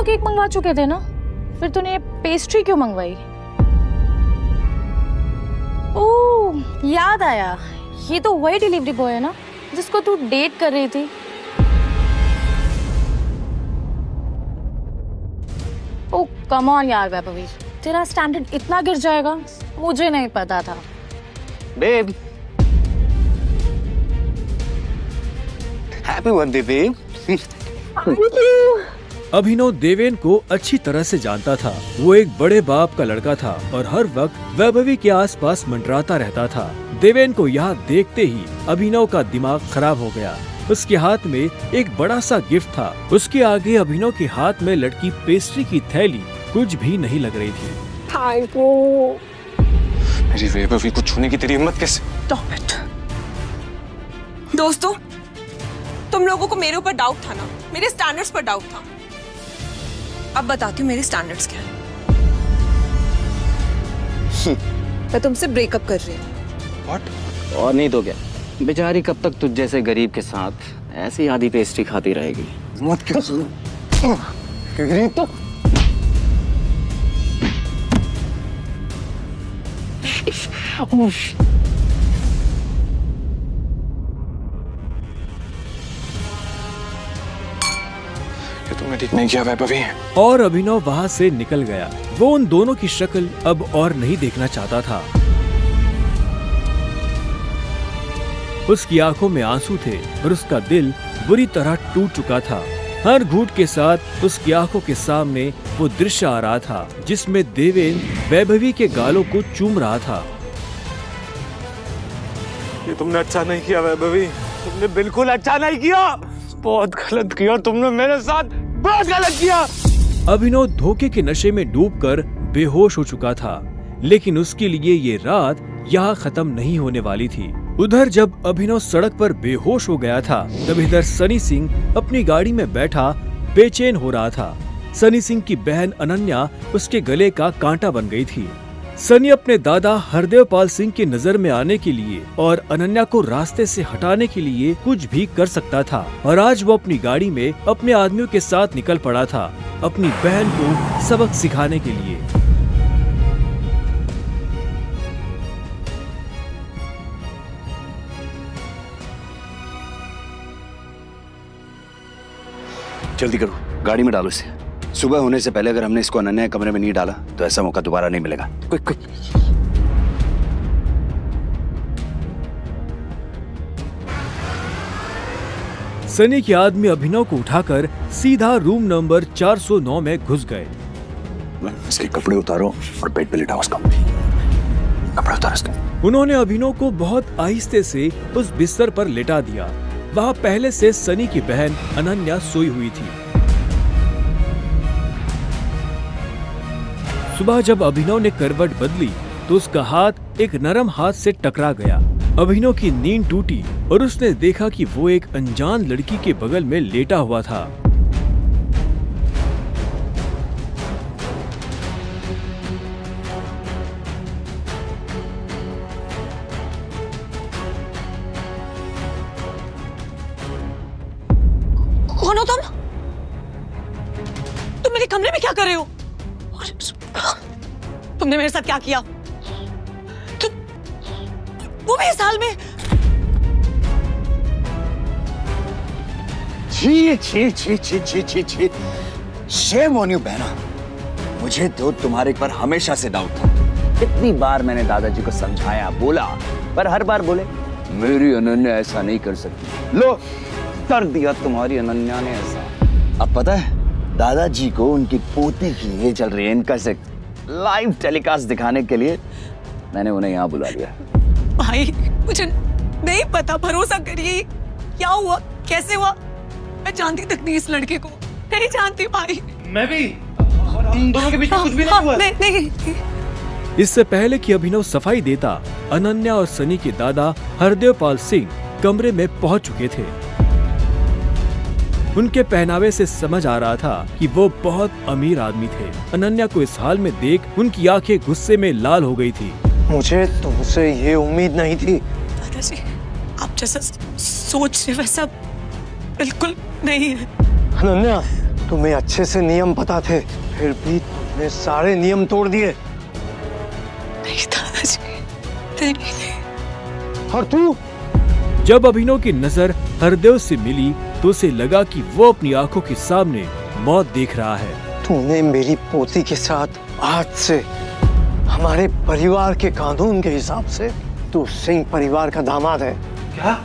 Cake मंगवा चुके थे ना, फिर तूने ये पेस्ट्री क्यों मंगवाई? ओह याद आया, ये तो वही डिलीवरी बॉय है ना जिसको तू डेट कर रही थी। ओह कम ऑन यार वैभवी, तेरा स्टैंडर्ड इतना गिर जाएगा मुझे नहीं पता था। Babe, happy birthday babe. Abhinav Deven को अच्छी तरह से जानता था। वो एक बड़े बाप का लड़का था और हर वक्त वैभवी के आसपास मंडराता रहता था। देवेन को यहाँ देखते ही अभिनव का दिमाग खराब हो गया। उसके हाथ में एक बड़ा सा गिफ्ट था। उसके आगे अभिनव के हाथ में लटकी पेस्ट्री की थैली कुछ भी नहीं लग रही थी। मेरी वैभवी को छूने की तेरी हिम्मत कैसे? Stop it. दोस्तों, तुम लोगों को मेरे ऊपर डाउट था ना, मेरे स्टैंडर्ड्स पर डाउट था। अब बताती हूँ मेरे स्टैंडर्ड्स क्या है। मैं तुमसे ब्रेकअप कर रही हूँ। What? और नहीं तो क्या, बेचारी कब तक तुझ जैसे गरीब के साथ ऐसी आधी पेस्ट्री खाती रहेगी। मत क्या सुनो, गरीब तो तुमने ठीक नहीं किया वैभवी। और अभिनव वहाँ से निकल गया। वो उन दोनों की शक्ल अब और नहीं देखना चाहता था। उसकी आंखों में आंसू थे और उसका दिल बुरी तरह टूट चुका था। हर घूंट के साथ उसकी आंखों के सामने वो दृश्य आ रहा था जिसमें देवेन वैभवी के गालों को चूम रहा था। ये तुमने अच्छा नहीं किया वैभवी, तुमने बिल्कुल अच्छा नहीं किया। बहुत गलत किया तुमने मेरे साथ, बहुत गलत किया। अभिनव धोखे के नशे में डूबकर बेहोश हो चुका था, लेकिन उसके लिए ये रात यहाँ खत्म नहीं होने वाली थी। उधर जब अभिनव सड़क पर बेहोश हो गया था, तब इधर सनी सिंह अपनी गाड़ी में बैठा बेचैन हो रहा था। सनी सिंह की बहन अनन्या उसके गले का कांटा बन गई थी। सनी अपने दादा हरदेवपाल सिंह की नजर में आने के लिए और अनन्या को रास्ते से हटाने के लिए कुछ भी कर सकता था, और आज वो अपनी गाड़ी में अपने आदमियों के साथ निकल पड़ा था अपनी बहन को सबक सिखाने के लिए। जल्दी करो, गाड़ी में डालो इसे। सुबह होने से पहले अगर हमने इसको अनन्या के कमरे में नहीं डाला तो ऐसा मौका दोबारा नहीं मिलेगा। Quick quick. सनी के आदमी अभिनव को उठाकर सीधा रूम नंबर 409 में घुस गए। इसके कपड़े उतारो और बेड पे लिटाओ उसको। कपड़े उतारो इसके। उन्होंने अभिनव को बहुत आहिस्ते से उस बिस्तर पर लेटा दिया। वहाँ पहले से सनी की बहन अनन्या सोई हुई थी। सुबह जब अभिनव ने करवट बदली तो उसका हाथ एक नरम हाथ से टकरा गया। अभिनव की नींद टूटी और उसने देखा कि वो एक अनजान लड़की के बगल में लेटा हुआ था। कौन हो तुम? तुम मेरे कमरे में क्या कर रहे हो? तुमने मेरे साथ क्या किया? वो भी इस हाल में? छी छी छी छी छी छी छी। शेम ऑन यू बहना। मुझे तो तुम्हारे पर हमेशा से डाउट था। कितनी बार मैंने दादाजी को समझाया, बोला, पर हर बार बोले मेरी अनन्या ऐसा नहीं कर सकती। लो, कर दिया तुम्हारी अनन्या ने ऐसा। अब पता है दादाजी को उनकी पोती की ये चल रही है इनका से लाइव टेलीकास्ट दिखाने के लिए मैंने उन्हें यहाँ बुला लिया। भाई मुझे नहीं पता, भरोसा करिए। क्या हुआ, कैसे हुआ, मैं जानती तक नहीं इस लड़के को, नहीं जानती भाई। मैं भी, हम दोनों के बीच में कुछ भी नहीं हुआ। नहीं। इससे पहले कि अभिनव सफाई देता, अनन्या और सनी के दादा हरदेवपाल सिंह कमरे में पहुंच चुके थे। उनके पहनावे से समझ आ रहा था कि वो बहुत अमीर आदमी थे। अनन्या को इस हाल में देख उनकी आंखें गुस्से में लाल हो गई थी। मुझे तुमसे ये उम्मीद नहीं थी। दादाजी, आप जैसा सोच रहे वैसा बिल्कुल नहीं है। अनन्या, तुम्हें अच्छे से नियम पता थे, फिर भी तुमने सारे नियम तोड़ दिए। नहीं दादाजी, नहीं। और तू? जब अभिनव की नजर हरदेव से मिली तो उसे लगा कि वो अपनी आंखों के सामने मौत देख रहा है। तूने मेरी पोती के साथ आज से हमारे परिवार के कानून के हिसाब से तू सिंह परिवार का दामाद है। क्या?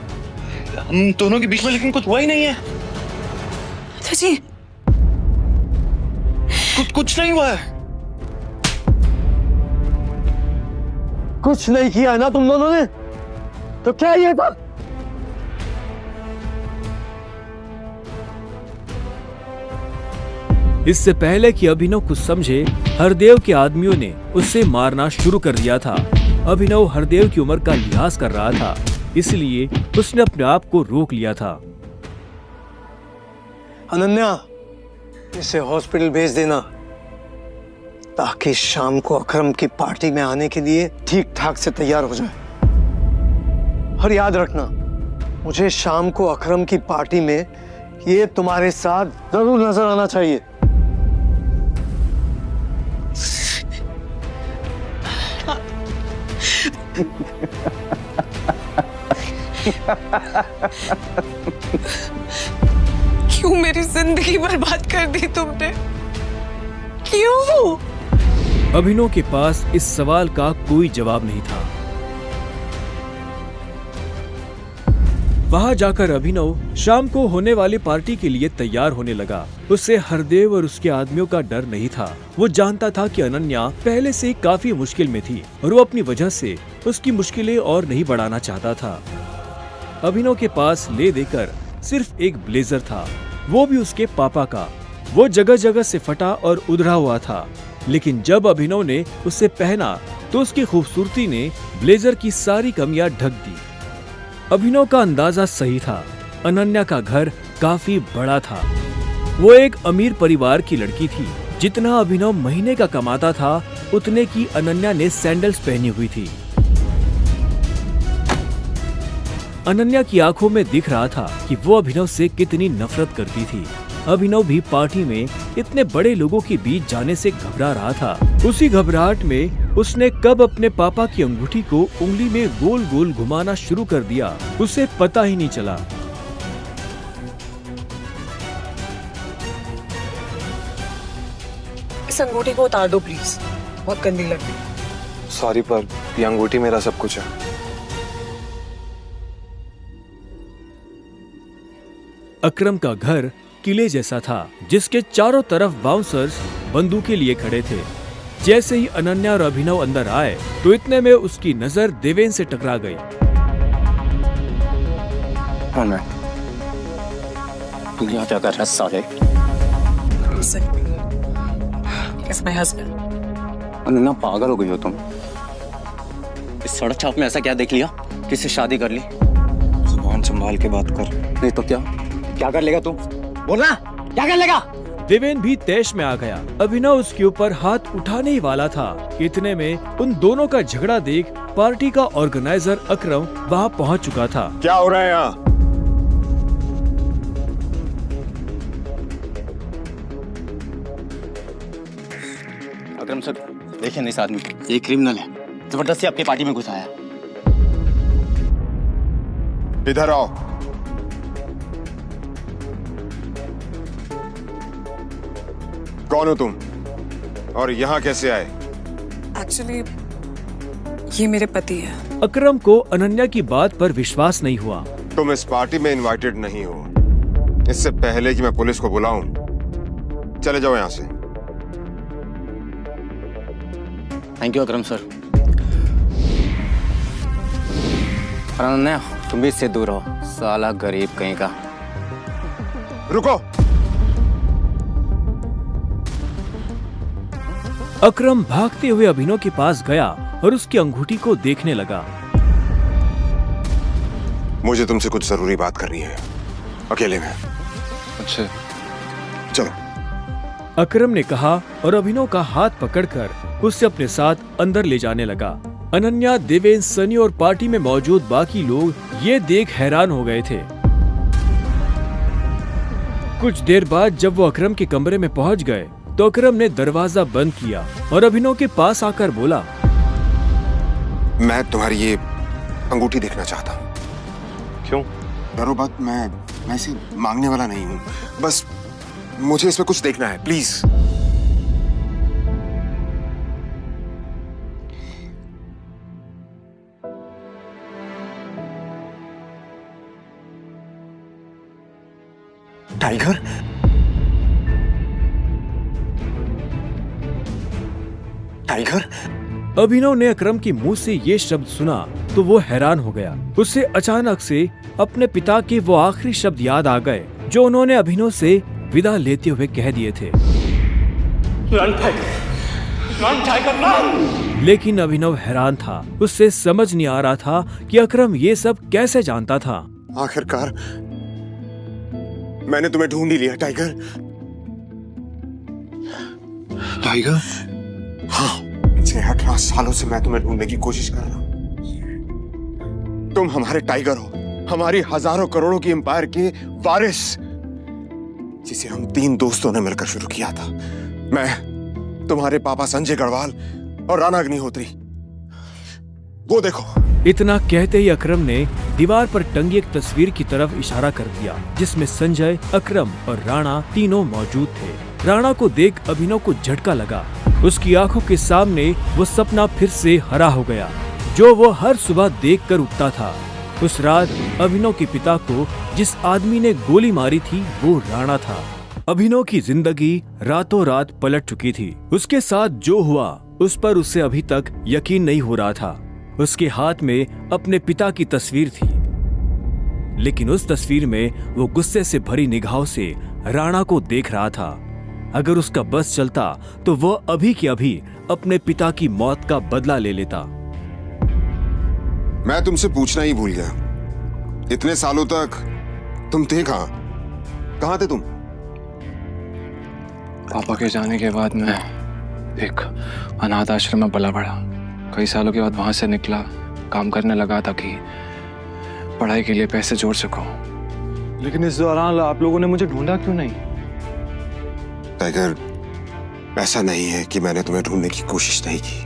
हम दोनों के बीच में लेकिन कुछ हुआ ही नहीं है। दादाजी, कुछ नहीं हुआ है। कुछ नहीं किया है ना तुम दोनों ने? तो क्या ये था? इससे पहले कि अभिनव कुछ समझे, हरदेव के आदमियों ने उसे मारना शुरू कर दिया था। अभिनव हरदेव की उम्र का लिहाज कर रहा था, इसलिए उसने अपने आप को रोक लिया था। अनन्या, इसे हॉस्पिटल भेज देना ताकि शाम को अकरम की पार्टी में आने के लिए ठीक ठाक से तैयार हो जाए। और याद रखना, मुझे शाम को अकरम की पार्टी में ये तुम्हारे साथ जरूर नजर आना चाहिए। क्यों मेरी जिंदगी बर्बाद कर दी तुमने? क्यों? अभिनव के पास इस सवाल का कोई जवाब नहीं था। वहां जाकर अभिनव शाम को होने वाली पार्टी के लिए तैयार होने लगा। उसे हरदेव और उसके आदमियों का डर नहीं था। वो जानता था कि अनन्या पहले से ही काफी मुश्किल में थी और वो अपनी वजह से उसकी मुश्किलें और नहीं बढ़ाना चाहता था। अभिनव के पास ले देकर सिर्फ एक ब्लेजर था, वो भी उसके पापा का। वो जगह जगह से फटा और उधड़ा हुआ था, लेकिन जब अभिनव ने उसे पहना तो उसकी खूबसूरती ने ब्लेजर की सारी कमियां ढक दी। अभिनव का अंदाजा सही था, अनन्या का घर काफी बड़ा था। वो एक अमीर परिवार की लड़की थी। जितना अभिनव महीने का कमाता था, उतने की अनन्या ने सैंडल्स पहनी हुई थी। अनन्या की आंखों में दिख रहा था कि वो अभिनव से कितनी नफरत करती थी। अभिनव भी पार्टी में इतने बड़े लोगों के बीच जाने से घबरा रहा था। उसी घबराहट में उसने कब अपने पापा की अंगूठी को उंगली में गोल गोल घुमाना शुरू कर दिया, उसे पता ही नहीं चला। इस अंगूठी को उतार दो प्लीज, बहुत गंदी लग रही। सॉरी, पर ये अंगूठी मेरा सब कुछ है। अकरम का घर किले जैसा था, जिसके चारों तरफ बाउंसर्स बंदूकें लिए खड़े थे। जैसे ही अनन्या और अभिनव अंदर आए तो इतने में उसकी नजर देवेन से टकरा गई। तू यहाँ क्या कर रहा है साले? It's my husband. अनन्या, पागल हो गई हो तुम? इस सड़क छाप में ऐसा क्या देख लिया किससे शादी कर ली? जुबान संभाल के बात कर। नहीं तो क्या कर लेगा तू? बोलना, क्या कर लेगा? देवेन भी तैश में आ गया। अभिनव उसके ऊपर हाथ उठाने ही वाला था। इतने में उन दोनों का झगड़ा देख पार्टी का ऑर्गेनाइजर अकरम वहां पहुंच चुका था। क्या हो रहा है यहाँ? अकरम सर, देखिए ना इस आदमी, ये क्रिमिनल है, जबरदस्ती आपकी पार्टी में घुसाया। इधर आओ। कौन हो तुम और यहाँ कैसे आए? एक्चुअली ये मेरे पति है। अकरम को अनन्या की बात पर विश्वास नहीं हुआ। तुम इस पार्टी में इनवाइटेड नहीं हो। इससे पहले कि मैं पुलिस को बुलाऊं, चले जाओ यहाँ से। Thank you Akram sir. Ananya, तुम भी इससे दूर रहो, साला गरीब कहीं का। रुको। अकरम भागते हुए अभिनव के पास गया और उसकी अंगूठी को देखने लगा। मुझे तुमसे कुछ जरूरी बात करनी है, अकेले में। अच्छा, चलो। अकरम ने कहा और अभिनव का हाथ पकड़कर उसे अपने साथ अंदर ले जाने लगा। अनन्या, देवेन, सनी और पार्टी में मौजूद बाकी लोग ये देख हैरान हो गए थे। कुछ देर बाद जब वो अकरम के कमरे में पहुंच गए तो अकरम ने दरवाजा बंद किया और अभिनव के पास आकर बोला, मैं तुम्हारी ये अंगूठी देखना चाहता हूँ। क्यों? डरो मत, मैं इसे मांगने वाला नहीं हूँ, बस मुझे इसमें कुछ देखना है, प्लीज। Tiger, tiger. अभिनव ने अकरम के मुंह से ये शब्द सुना तो वो हैरान हो गया। उसे अचानक से अपने पिता के वो आखिरी शब्द याद आ गए जो उन्होंने अभिनव से विदा लेते हुए कह दिए थे। लेकिन अभिनव हैरान था, उससे समझ नहीं आ रहा था कि अकरम ये सब कैसे जानता था। आखिरकार मैंने तुम्हें ढूंढ ही लिया टाइगर। टाइगर? हाँ, पिछले 18 सालों से मैं तुम्हें ढूंढने की कोशिश कर रहा हूं। तुम हमारे टाइगर हो, हमारी हजारों करोड़ों की एम्पायर के वारिस, जिसे हम 3 दोस्तों ने मिलकर शुरू किया था। मैं, तुम्हारे पापा संजय गढ़वाल और राणा अग्निहोत्री। वो देखो। इतना कहते ही अकरम ने दीवार पर टंगी एक तस्वीर की तरफ इशारा कर दिया जिसमें संजय, अकरम और राणा तीनों मौजूद थे। राणा को देख अभिनव को झटका लगा। उसकी आंखों के सामने वो सपना फिर से हरा हो गया जो वो हर सुबह देखकर उठता था। उस रात अभिनव के पिता को जिस आदमी ने गोली मारी थी वो राणा था। अभिनव की जिंदगी रातों रात पलट चुकी थी। उसके साथ जो हुआ उस पर उसे अभी तक यकीन नहीं हो रहा था। उसके हाथ में अपने पिता की तस्वीर थी, लेकिन उस तस्वीर में वो गुस्से से भरी निगाहों से राणा को देख रहा था। अगर उसका बस चलता तो वो अभी के अभी अपने पिता की मौत का बदला ले लेता। मैं तुमसे पूछना ही भूल गया, इतने सालों तक तुम थे कहां? कहां थे तुम? पापा के जाने के बाद मैं एक अनाथ आश्रम में पला बढ़ा। कई सालों के बाद वहां से निकला, काम करने लगा ताकि पढ़ाई के लिए पैसे जोड़ सकूं। लेकिन इस दौरान आप लोगों ने मुझे ढूंढा क्यों नहीं? टाइगर, ऐसा नहीं है कि मैंने तुम्हें ढूंढने की कोशिश नहीं की।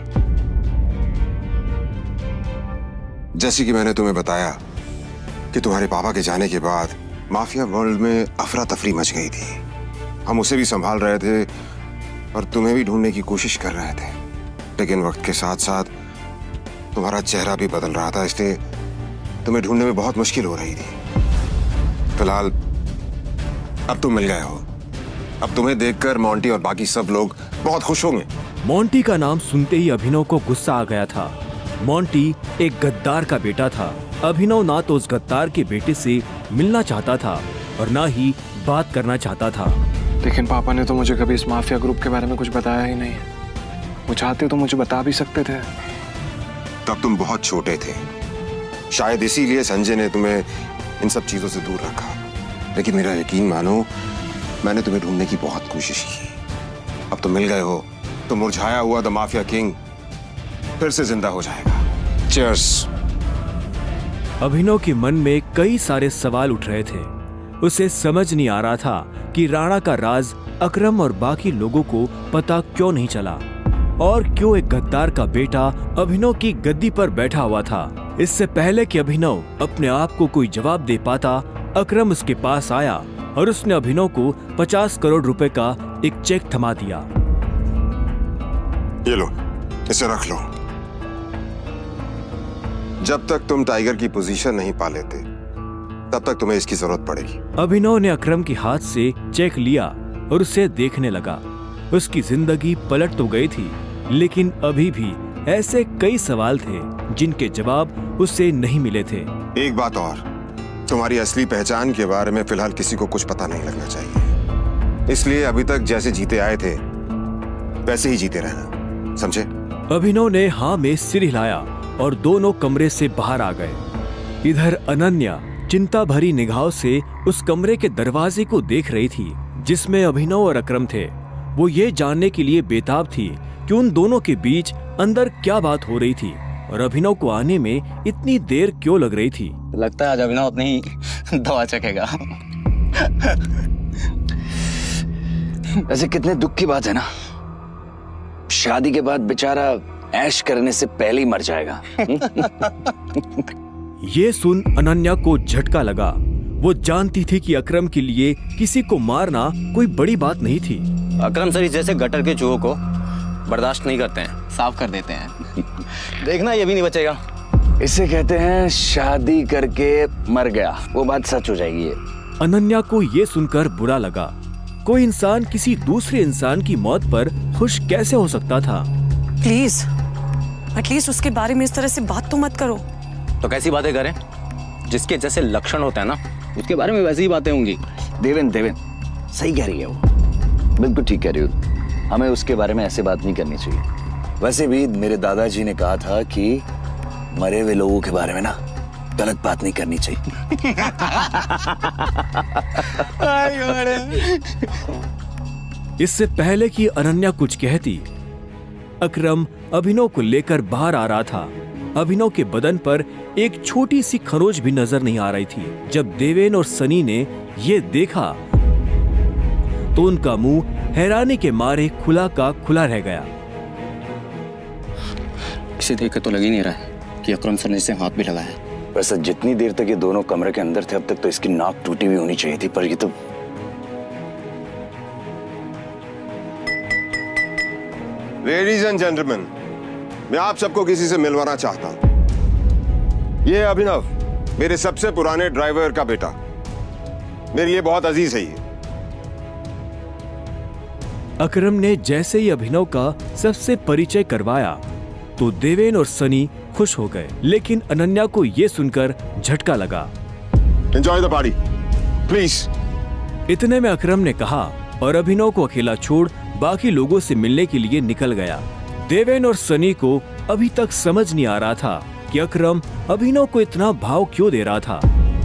जैसे कि मैंने तुम्हें बताया कि तुम्हारे पापा के जाने के बाद माफिया वर्ल्ड में अफरा तफरी मच गई थी। हम उसे भी संभाल रहे थे और तुम्हें भी ढूंढने की कोशिश कर रहे थे, लेकिन वक्त के साथ साथ तुम्हारा चेहरा भी बदल रहा था, इसलिए तुम्हें ढूंढने में बहुत मुश्किल हो रही थी। फिलहाल अब तुम मिल गए हो। अब तुम्हें देखकर मोंटी और बाकी सब लोग बहुत खुश होंगे। मोंटी का नाम सुनते ही अभिनव को गुस्सा आ गया था। मोंटी एक गद्दार का बेटा था। अभिनव ना तो उस गद्दार के बेटे से मिलना चाहता था और ना ही बात करना चाहता था। लेकिन पापा ने तो मुझे कभी इस माफिया ग्रुप के बारे में कुछ बताया ही नहीं। वो चाहते तो मुझे बता भी सकते थे। तब तुम बहुत छोटे थे, शायद इसीलिए संजय ने तुम्हें इन सब चीजों से दूर रखा। लेकिन मेरा यकीन मानो, मैंने तुम्हें ढूंढने की बहुत कोशिश की। अब तुम मिल गए हो तो मुरझाया हुआ द माफिया किंग फिर से जिंदा हो जाएगा। चीयर्स। अभिनव के मन में कई सारे सवाल उठ रहे थे। उसे समझ नहीं आ रहा था कि राणा का राज अकरम और बाकी लोगों को पता क्यों नहीं चला और क्यों एक गद्दार का बेटा अभिनव की गद्दी पर बैठा हुआ था। इससे पहले कि अभिनव अपने आप को कोई जवाब दे पाता, अकरम उसके पास आया और उसने अभिनव को 50 करोड़ रुपए का एक चेक थमा दिया। ये लो, इसे रख लो। जब तक तुम टाइगर की पोजीशन नहीं पा लेते तब तक तुम्हें इसकी जरूरत पड़ेगी। अभिनव ने अकरम के हाथ से चेक लिया और उसे देखने लगा। उसकी जिंदगी पलट तो गई थी, लेकिन अभी भी ऐसे कई सवाल थे जिनके जवाब उसे नहीं मिले थे। एक बात और, तुम्हारी असली पहचान के बारे में फिलहाल किसी को कुछ पता नहीं लगना चाहिए। इसलिए अभी तक जैसे जीते आए थे वैसे ही जीते रहना, समझे? अभिनव ने हाँ में सिर हिलाया और दोनों कमरे से बाहर आ गए। इधर अनन्या चिंता भरी निगाहों से उस कमरे के दरवाजे को देख रही थी जिसमें अभिनव और अकरम थे। वो ये जानने के लिए बेताब थी कि उन दोनों के बीच अंदर क्या बात हो रही थी और अभिनव को आने में इतनी देर क्यों लग रही थी। लगता है आज अभिनव अपनी दवा चखेगा। वैसे कितने दुख की बात है ना, शादी के बाद बेचारा ऐश करने से पहले ही मर जाएगा। ये सुन अनन्या को झटका लगा। वो जानती थी कि अकरम के लिए किसी को मारना कोई बड़ी बात नहीं थी। अकरम सर जैसे गटर के चूहों को बर्दाश्त नहीं करते हैं, साफ कर देते हैं। देखना ये भी नहीं बचेगा। इसे कहते हैं शादी करके मर गया, वो बात सच हो जाएगी ये। अनन्या को ये सुनकर बुरा लगा। कोई इंसान किसी दूसरे इंसान की मौत पर खुश कैसे हो सकता था? प्लीज एटलीस्ट उसके बारे में इस तरह से बात तो मत करो। तो कैसी बातें करें? जिसके जैसे लक्षण होते हैं ना, उसके बारे में वैसी ही बातें होंगी। देवेन सही कह रही है वो, बिल्कुल ठीक कह रही हो। हमें उसके बारे में ऐसे बात नहीं करनी चाहिए। वैसे भी मेरे दादाजी ने कहा था कि मरे हुए लोगों के बारे में ना गलत बात नहीं करनी चाहिए। इससे पहले कि अनन्या कुछ कहती, अकरम अभिनव को लेकर बाहर आ रहा था। अभिनव के बदन पर एक छोटी सी खरोच भी नजर नहीं आ रही थी। जब देवेन और सनी ने ये देखा तो उनका मुंह हैरानी के मारे खुला का खुला रह गया। इसे देख के तो लग ही नहीं रहा है कि अकरम सर ने इसे हाथ भी लगाया है। वैसे जितनी देर तक ये दोनों कमरे के अंदर थे, अब तक तो इसकी नाक टूटी हुई होनी चाहिए थी, पर ये तो लेडीज एंड जेंटलमैन, मैं आप सबको किसी से मिलवाना चाहता हूं। ये अभिनव, मेरे सबसे पुराने ड्राइवर का बेटा, मेरे लिए बहुत अजीज है ये। अकरम ने जैसे ही अभिनव का सबसे परिचय करवाया तो देवेन और सनी खुश हो गए, लेकिन अनन्या को ये सुनकर झटका लगा। Enjoy the party please. इतने में अकरम ने कहा और अभिनव को अकेला छोड़ बाकी लोगों से मिलने के लिए निकल गया। देवेन और सनी को अभी तक समझ नहीं आ रहा था कि अकरम अभिनव को इतना भाव क्यों दे रहा था।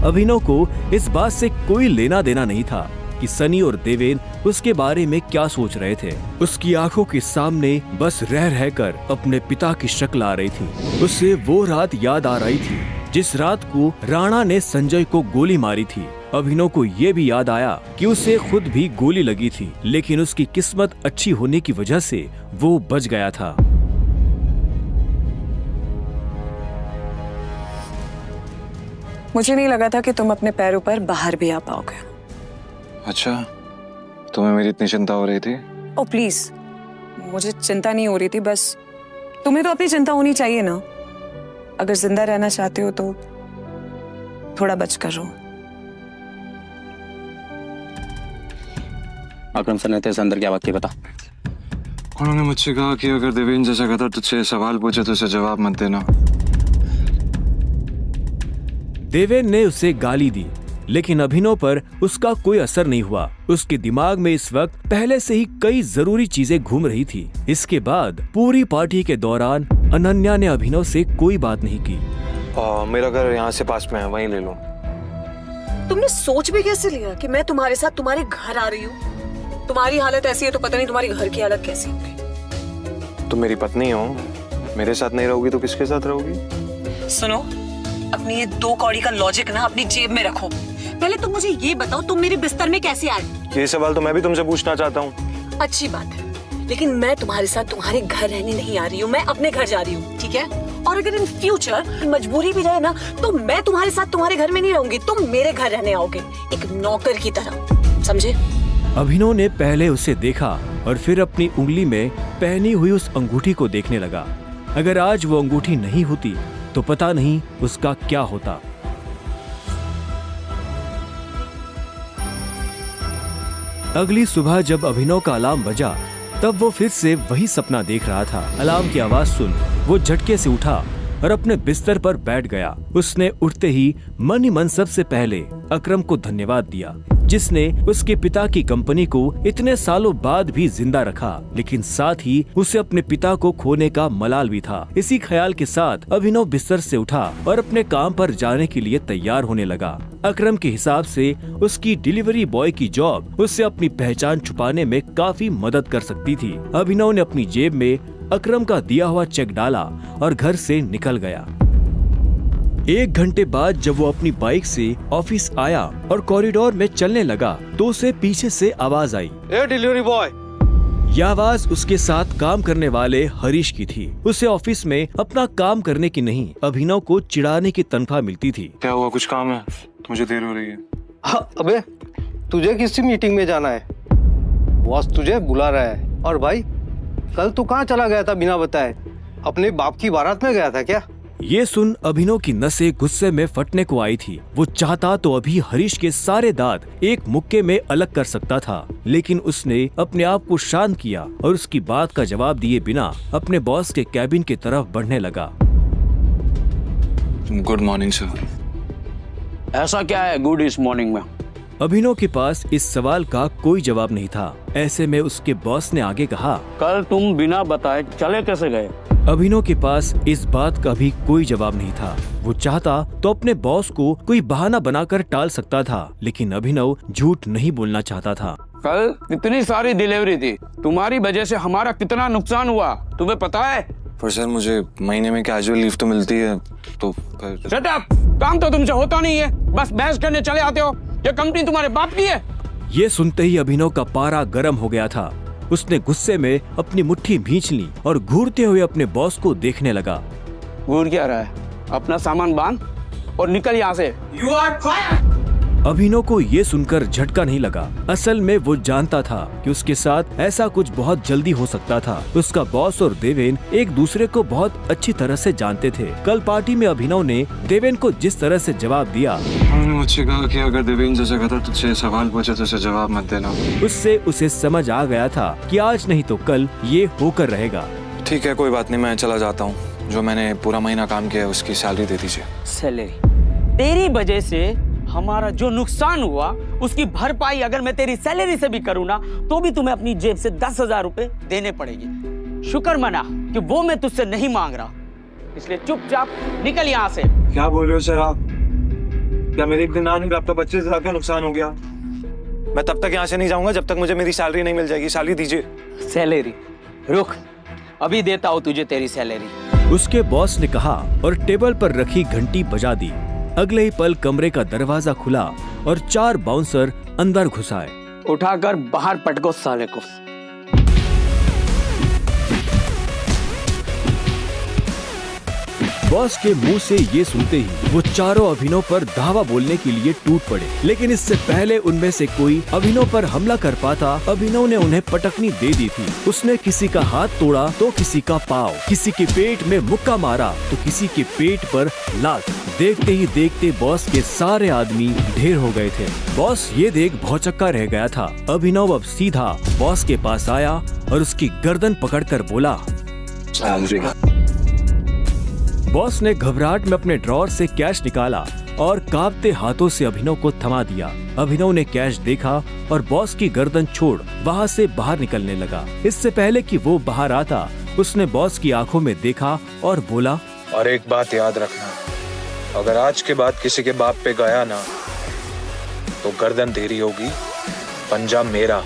अभिनव को इस बात से कोई लेना देना नहीं था कि सनी और देवेन उसके बारे में क्या सोच रहे थे। उसकी आंखों के सामने बस रह रहकर अपने पिता की शक्ल आ रही थी। उसे वो रात याद आ रही थी जिस रात को राणा ने संजय को गोली मारी थी। अभिनव को ये भी याद आया कि उसे खुद भी गोली लगी थी, लेकिन उसकी किस्मत अच्छी होने की वजह से वो बच गया था। मुझे नहीं लगा था कि तुम अपने पैरों पर बाहर भी आ पाओगे। अच्छा, तुम्हें मेरी इतनी चिंता हो रही थी? ओ प्लीज, मुझे चिंता नहीं हो रही थी, बस तुम्हें तो अपनी चिंता होनी चाहिए ना। अगर जिंदा रहना चाहते हो तो थोड़ा बच कर रहो। अकरम सर ने तेरे से अंदर क्या बात की बता। उन्होंने मुझसे कहा कि अगर देवेन जैसा कहता तुझसे सवाल पूछे तो उसे जवाब मत देना। देवेन ने उसे गाली दी, लेकिन अभिनव पर उसका कोई असर नहीं हुआ। उसके दिमाग में इस वक्त पहले से ही कई जरूरी चीजें घूम रही थी। इसके बाद पूरी पार्टी के दौरान अनन्या ने अभिनव से कोई बात नहीं की। मेरा घर यहाँ से पास में है, वहीं ले लो। तुमने सोच भी कैसे लिया कि मैं तुम्हारे साथ तुम्हारे घर आ रही हूँ? तुम्हारी हालत ऐसी है तो पता नहीं तुम्हारी घर की हालत कैसी होगी। तुम मेरी पत्नी हो, मेरे साथ नहीं रहोगी तो किसके साथ रहोगी? सुनो, अपनी ये 2 कौड़ी का लॉजिक ना अपनी जेब में रखो। पहले तुम मुझे ये बताओ, तुम मेरे बिस्तर में कैसे आए? ये सवाल तो मैं भी तुमसे पूछना चाहता हूँ। अच्छी बात है, लेकिन मैं तुम्हारे साथ तुम्हारे घर रहने नहीं आ रही हूँ, मैं अपने घर जा रही हूँ, ठीक है? और अगर इन फ्यूचर मजबूरी भी रहे ना, तो मैं तुम्हारे साथ तुम्हारे घर में नहीं रहूंगी, तुम मेरे घर रहने आओगे एक नौकर की तरह, समझे? अभिनव ने पहले उसे देखा और फिर अपनी उंगली में पहनी हुई उस अंगूठी को देखने लगा। अगर आज वो अंगूठी नहीं होती तो पता नहीं उसका क्या होता। अगली सुबह जब अभिनव का अलार्म बजा तब वो फिर से वही सपना देख रहा था। अलार्म की आवाज सुन वो झटके से उठा और अपने बिस्तर पर बैठ गया। उसने उठते ही मन ही मन सबसे पहले अकरम को धन्यवाद दिया, जिसने उसके पिता की कंपनी को इतने सालों बाद भी जिंदा रखा, लेकिन साथ ही उसे अपने पिता को खोने का मलाल भी था। इसी ख्याल के साथ अभिनव बिस्तर से उठा और अपने काम पर जाने के लिए तैयार होने लगा। अकरम के हिसाब से उसकी डिलीवरी बॉय की जॉब उससे अपनी पहचान छुपाने में काफी मदद कर सकती थी। अभिनव ने अपनी जेब में अकरम का दिया हुआ चेक डाला और घर से निकल गया। 1 घंटे बाद जब वो अपनी बाइक से ऑफिस आया और कॉरिडोर में चलने लगा तो उसे पीछे से आवाज आई। A delivery boy. यह आवाज उसके साथ काम करने वाले हरीश की थी। उसे ऑफिस में अपना काम करने की नहीं, अभिनव को चिढ़ाने की तनख्वाह मिलती थी। क्या हुआ, कुछ काम है? मुझे देर हो रही है। हाँ, अबे तुझे किसी मीटिंग में जाना है, बॉस तुझे बुला रहा है। और भाई कल तू कहाँ चला गया था बिना बताए? अपने बाप की बारात में गया था क्या? ये सुन अभिनव की नसें गुस्से में फटने को आई थी। वो चाहता तो अभी हरीश के सारे दांत एक मुक्के में अलग कर सकता था, लेकिन उसने अपने आप को शांत किया और उसकी बात का जवाब दिए बिना अपने बॉस के कैबिन की तरफ बढ़ने लगा। Good morning sir. ऐसा क्या है गुड इस मॉर्निंग में? अभिनव के पास इस सवाल का कोई जवाब नहीं था। ऐसे में उसके बॉस ने आगे कहा, कल तुम बिना बताए चले कैसे गए? अभिनव के पास इस बात का भी कोई जवाब नहीं था। वो चाहता तो अपने बॉस को कोई बहाना बनाकर टाल सकता था, लेकिन अभिनव झूठ नहीं बोलना चाहता था। कल कितनी सारी डिलीवरी थी, तुम्हारी वजह से हमारा कितना नुकसान हुआ तुम्हें पता है? पर सर मुझे महीने में कैजुअल लीव तो मिलती है, तो फिर शट अप! काम तो तुमसे होता नहीं है, बस बहस करने चले आते हो। ये कंपनी तुम्हारे बाप की है। ये सुनते ही अभिनव का पारा गर्म हो गया था। उसने गुस्से में अपनी मुट्ठी भींच ली और घूरते हुए अपने बॉस को देखने लगा। घूर क्या रहा है? अपना सामान बांध और निकल यहाँ से। You are fired! अभिनव को ये सुनकर झटका नहीं लगा। असल में वो जानता था कि उसके साथ ऐसा कुछ बहुत जल्दी हो सकता था। उसका बॉस और देवेन एक दूसरे को बहुत अच्छी तरह से जानते थे। कल पार्टी में अभिनव ने देवेन को जिस तरह से जवाब दिया, उन्होंने मुझसे कहा कि अगर देवेन जैसा कहता तुझसे सवाल पूछे तो उसे जवाब मत देना। उससे उसे समझ आ गया था कि आज नहीं तो कल ये होकर रहेगा। ठीक है, कोई बात नहीं, मैं चला जाता हूँ। जो मैंने पूरा महीना काम किया है उसकी सैलरी दे दीजिए। सैलरी? तेरी वजह से हमारा जो नुकसान हुआ उसकी भरपाई अगर मैं तेरी सैलरी से भी करूँ ना, तो भी तुम्हें अपनी जेब से 10,000 रुपए देने पड़ेगी। शुक्र मना कि वो मैं तुझसे नहीं मांग रहा, इसलिए चुपचाप निकल यहाँ से। क्या बोल रहे हो सर आप? क्या मेरे एक दिन आने में आपका 25,000 का नुकसान हो गया? मैं तब तक यहाँ से नहीं जाऊंगा जब तक मुझे मेरी सैलरी नहीं मिल जाएगी। सैलरी दीजिए। सैलरी? रुक, अभी देता हूँ तुझे तेरी सैलरी। उसके बॉस ने कहा और टेबल पर रखी घंटी बजा दी। अगले ही पल कमरे का दरवाजा खुला और 4 बाउंसर अंदर घुस आए। उठाकर बाहर पटको साले को। बॉस के मुंह से ये सुनते ही वो चारों अभिनव पर धावा बोलने के लिए टूट पड़े, लेकिन इससे पहले उनमें से कोई अभिनव पर हमला कर पाता, अभिनव ने उन्हें पटकनी दे दी थी। उसने किसी का हाथ तोड़ा तो किसी का पाँव, किसी के पेट में मुक्का मारा तो किसी के पेट पर लात। देखते ही देखते बॉस के सारे आदमी ढेर हो गए थे। बॉस ये देख भौचक्का रह गया था। अभिनव अब सीधा बॉस के पास आया और उसकी गर्दन पकड़कर बोला, बॉस ने घबराहट में अपने ड्रॉर से कैश निकाला और कांपते हाथों से अभिनव को थमा दिया। अभिनव ने कैश देखा और बॉस की गर्दन छोड़ वहाँ से बाहर निकलने लगा। इससे पहले कि वो बाहर आता, उसने बॉस की आंखों में देखा और बोला, और एक बात याद रखना, अगर आज के बाद किसी के बाप पे गया ना तो गर्दन तेरी होगी, पंजा मेरा।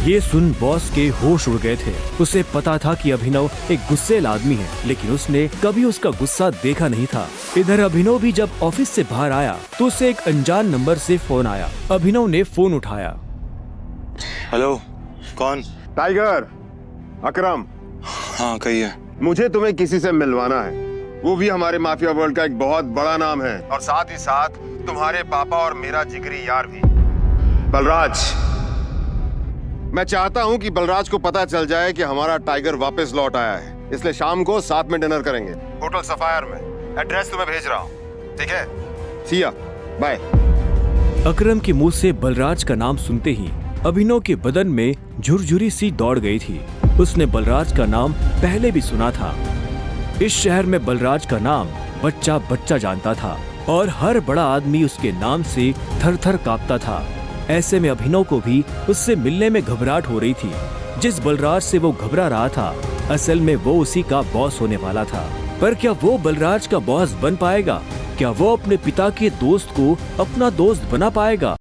ये सुन बॉस के होश उड़ गए थे। उसे पता था कि अभिनव एक गुस्सैल आदमी है, लेकिन उसने कभी उसका गुस्सा देखा नहीं था। इधर अभिनव भी जब ऑफिस से बाहर आया तो उसे एक अनजान नंबर से फोन आया। अभिनव ने फोन उठाया। हेलो, कौन? टाइगर, अकरम। हाँ कहिए। मुझे तुम्हें किसी से मिलवाना है, वो भी हमारे माफिया वर्ल्ड का एक बहुत बड़ा नाम है, और साथ ही साथ तुम्हारे पापा और मेरा जिगरी यार भी, बलराज। मैं चाहता हूं कि बलराज को पता चल जाए कि हमारा टाइगर वापस लौट आया है, इसलिए शाम को साथ में डिनर करेंगे होटल सफायर में। एड्रेस तुम्हें भेज रहा हूं, ठीक है? सी या, बाय। अकरम के मुंह से बलराज का नाम सुनते ही अभिनव के बदन में झुरझुरी सी दौड़ गई थी। उसने बलराज का नाम पहले भी सुना था। इस शहर में बलराज का नाम बच्चा बच्चा जानता था और हर बड़ा आदमी उसके नाम से थर-थर कांपता था। ऐसे में अभिनव को भी उससे मिलने में घबराहट हो रही थी। जिस बलराज से वो घबरा रहा था, असल में वो उसी का बॉस होने वाला था। पर क्या वो बलराज का बॉस बन पाएगा? क्या वो अपने पिता के दोस्त को अपना दोस्त बना पाएगा?